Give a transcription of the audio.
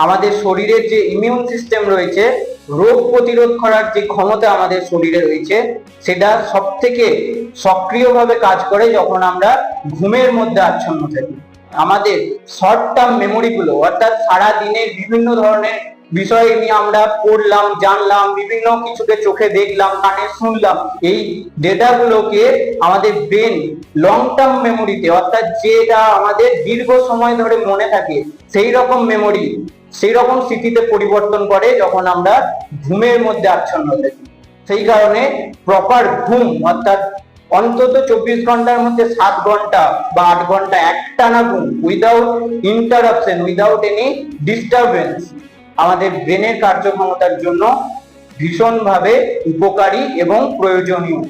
আমাদের শরীরের যে ইমিউন সিস্টেম রয়েছে, রোগ প্রতিরোধ করার যে ক্ষমতা আমাদের শরীরে রয়েছে, সেটা সব থেকে সক্রিয়ভাবে কাজ করে যখন আমরা ঘুমের মধ্যে আচ্ছন্ন থাকি। আমাদের শর্ট টার্ম মেমোরি গুলো, অর্থাৎ সারা দিনের বিভিন্ন ধরনের বিষয় নিয়ে আমরা পড়লাম, জানলাম, বিভিন্ন কিছুকে চোখে দেখলাম, কানে শুনলাম, এই ডেটা গুলোকে আমাদের ব্রেন লং টার্ম মেমোরিতে, অর্থাৎ যেটা আমাদের দীর্ঘ সময় ধরে মনে থাকে, সেই রকম মেমোরি, সেই রকম স্মৃতিতে পরিবর্তন করে যখন আমরা ঘুমের মধ্যে আচ্ছন্ন থাকি। সেই কারণে প্রপার ঘুম, অর্থাৎ অন্তত 24 ঘন্টার মধ্যে 7 ঘন্টা বা 8 ঘন্টা একটানা ঘুম, without interruption, without any disturbance, আমাদের ব্রেনের কার্যক্ষমতার জন্য ভীষণভাবে উপকারী এবং প্রয়োজনীয়।